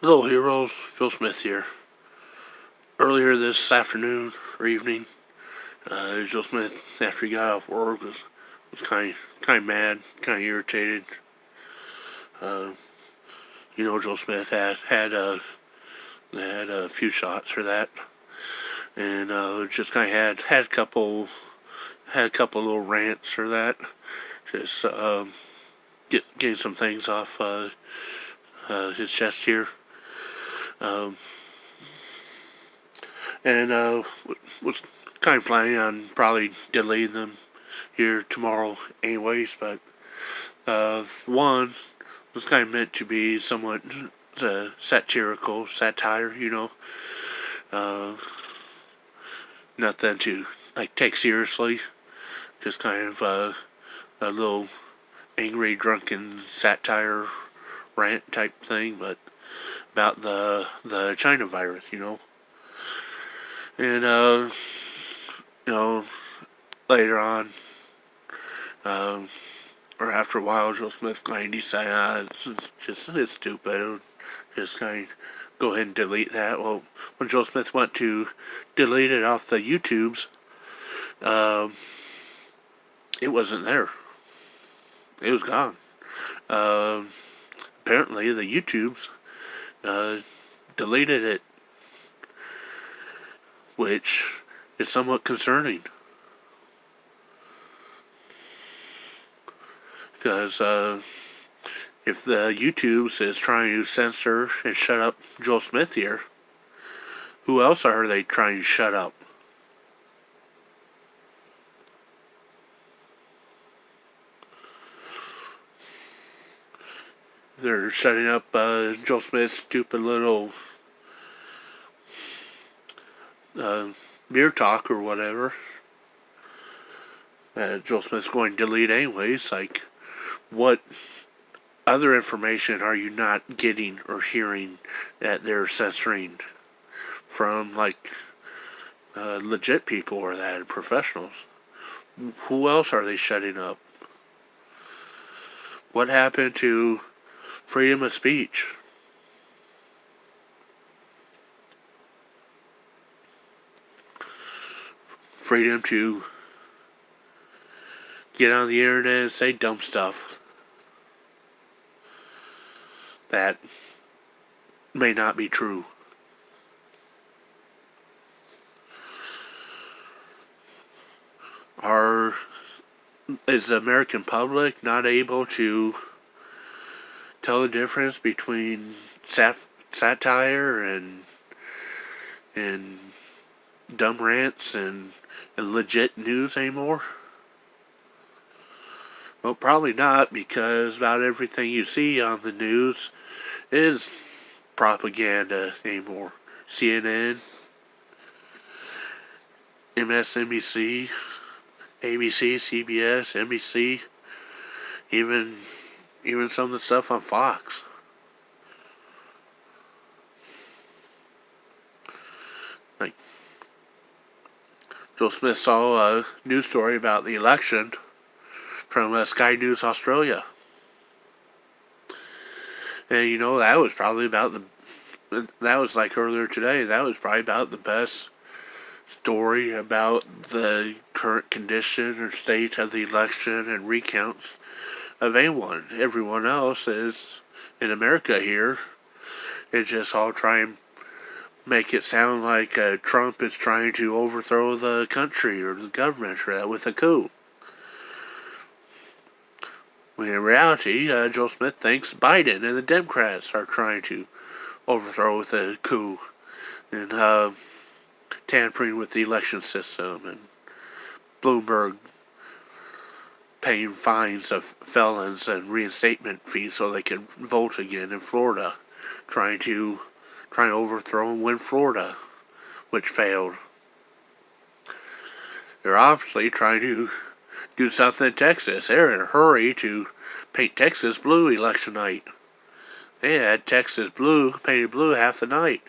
Hello, heroes. Joe Smith here. Earlier this afternoon or evening, Joe Smith, after he got off work, was kind of mad, kind of irritated. Uh, Joe Smith had a few shots for that, and just kind of had a couple little rants for that. Just getting some things off his chest here. Um, and was kind of planning on probably deleting them here tomorrow, anyways. But one was kind of meant to be somewhat satirical satire, uh, nothing to like take seriously. Just kind of a little angry, drunken satire rant type thing, but about the China virus. And you know, later on, um, or after a while, Joe Smith kind of decided, it's stupid. Just kind of go ahead and delete that. Well, when Joe Smith went to delete it off the YouTubes, um, it wasn't there. It was gone. Um, Apparently, the YouTubes uh, deleted it, which is somewhat concerning. Because if the YouTubes is trying to censor and shut up Joel Smith here, who else are they trying to shut up? They're shutting up Joel Smith's stupid little uh, beer talk or whatever that Joel Smith's going to delete anyways. Like, what other information are you not getting or hearing that they're censoring from, like, legit people or that, professionals? Who else are they shutting up? What happened to freedom of speech? Freedom to get on the internet and say dumb stuff that may not be true. Is the American public not able to tell the difference between satire and dumb rants and legit news anymore? Well, probably not, because about everything you see on the news is propaganda anymore. CNN, MSNBC, ABC, CBS, NBC, even some of the stuff on Fox. Like, Joe Smith saw a news story about the election from Sky News Australia. And that was probably that was like earlier today, that was probably about the best story about the current condition or state of the election and recounts of anyone. Everyone else is, in America here, is just all trying make it sound like Trump is trying to overthrow the country or the government or that with a coup. When in reality, Joe Smith thinks Biden and the Democrats are trying to overthrow with a coup and tampering with the election system, and Bloomberg paying fines of felons and reinstatement fees so they can vote again in Florida, trying to overthrow and win Florida, which failed. They're obviously trying to do something in Texas. They're in a hurry to paint Texas blue election night. They had Texas blue painted blue half the night.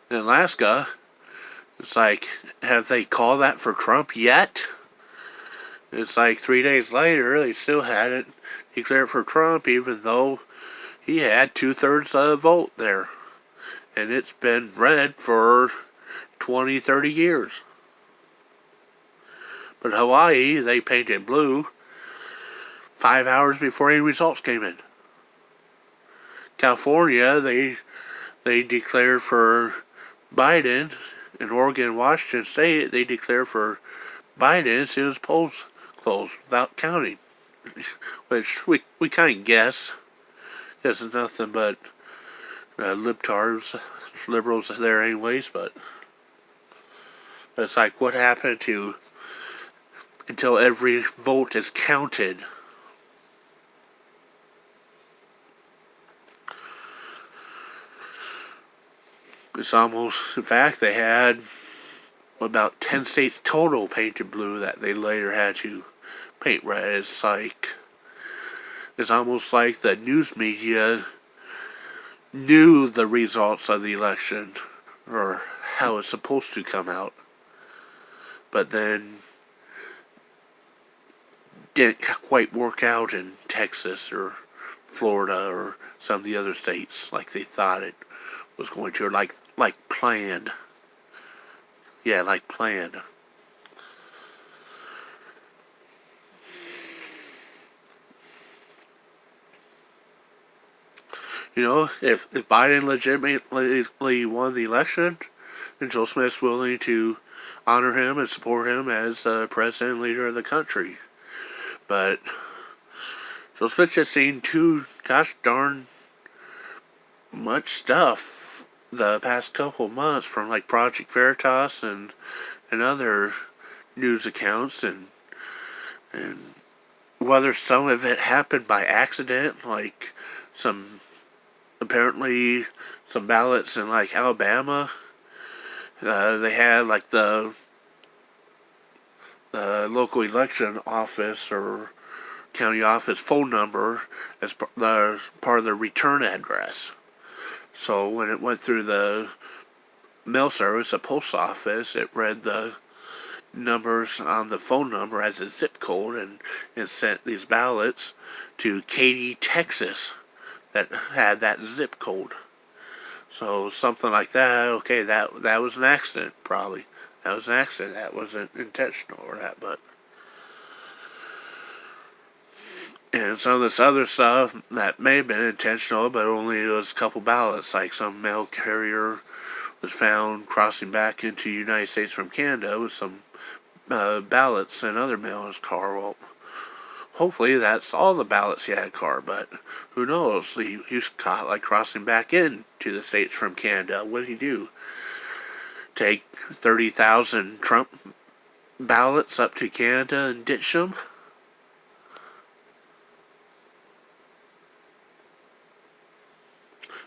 In Alaska, it's like, have they called that for Trump yet? It's like 3 days later, they still hadn't declared for Trump, even though he had 2/3 of the vote there. And it's been red for 20, 30 years. But Hawaii, they painted blue 5 hours before any results came in. California, they declared for Biden. In Oregon and Washington State, they declared for Biden as soon as polls closed without counting. Which we kind of guess. This is nothing but libtards, liberals there anyways, but it's like, what happened to until every vote is counted? It's almost, in fact, they had about 10 states total painted blue that they later had to paint red. It's almost like the news media knew the results of the election, or how it's supposed to come out, but then didn't quite work out in Texas or Florida or some of the other states like they thought it was going to, or like planned. Yeah, like planned. You know, if Biden legitimately won the election, then Joe Smith's willing to honor him and support him as president and leader of the country. But Joe Smith just seen too gosh darn much stuff the past couple of months from like Project Veritas and other news accounts, and whether some of it happened by accident, like apparently some ballots in like Alabama, they had like the local election office or county office phone number as part of the return address. So when it went through the mail service, the post office, it read the numbers on the phone number as a zip code, and sent these ballots to Katy, Texas, that had that zip code. So something like that. Okay, that was an accident, probably. That was an accident. That wasn't intentional or that, but. And some of this other stuff that may have been intentional, but only was a couple ballots, like some mail carrier was found crossing back into the United States from Canada with some ballots and other mail in his car. Well, hopefully that's all the ballots he had in his car, but who knows? He was caught like crossing back into the States from Canada. What did he do? Take 30,000 Trump ballots up to Canada and ditch them?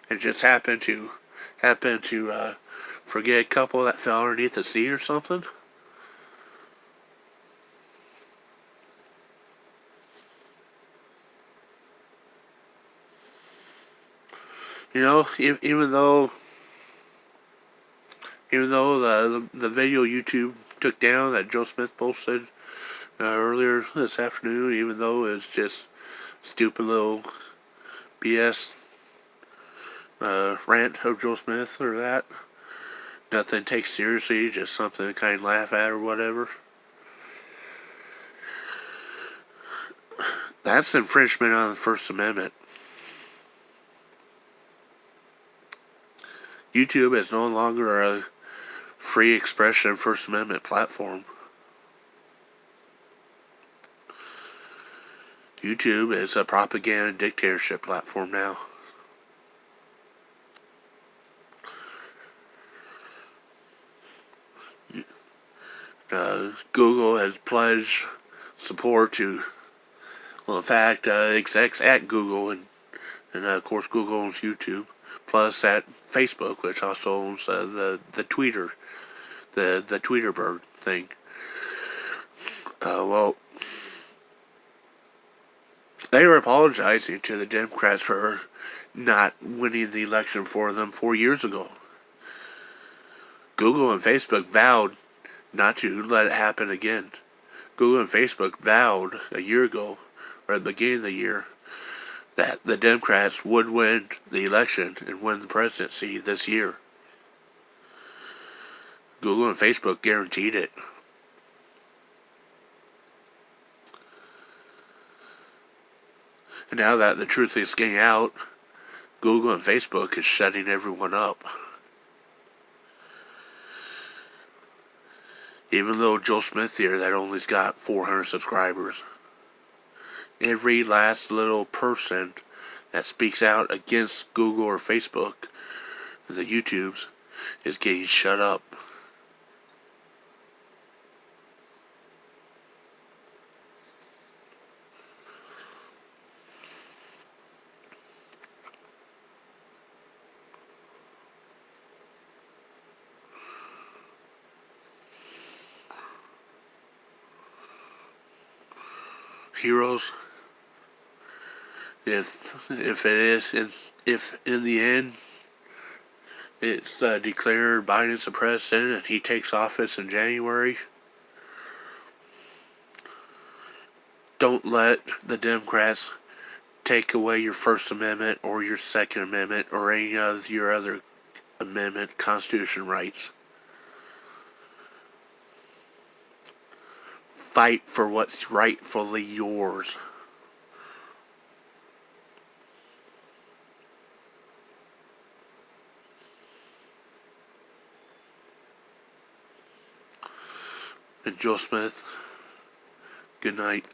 And just happened to forget a couple that fell underneath the seat or something? You know, even though the video YouTube took down that Joe Smith posted earlier this afternoon, even though it's just stupid little BS rant of Joe Smith or that, nothing takes seriously, just something to kind of laugh at or whatever. That's infringement on the First Amendment. YouTube is no longer a free expression First Amendment platform. YouTube is a propaganda dictatorship platform now. Google has pledged support to, well, in fact, execs at Google, and of course Google owns YouTube, plus at Facebook, which also owns the Tweeter, the Tweeter bird thing. Well, they were apologizing to the Democrats for not winning the election for them 4 years ago. Google and Facebook vowed not to let it happen again. Google and Facebook vowed a year ago, or at the beginning of the year, that the Democrats would win the election and win the presidency this year. Google and Facebook guaranteed it. And now that the truth is getting out, Google and Facebook is shutting everyone up. Even though Joe Smith here, that only's got 400 subscribers, every last little person that speaks out against Google or Facebook, the YouTubes, is getting shut up. Heroes, if it is, if in the end it's declared Biden's the president and he takes office in January, don't let the Democrats take away your First Amendment or your Second Amendment or any of your other amendment Constitution rights. Fight for what's rightfully yours. And Joe Smith, good night.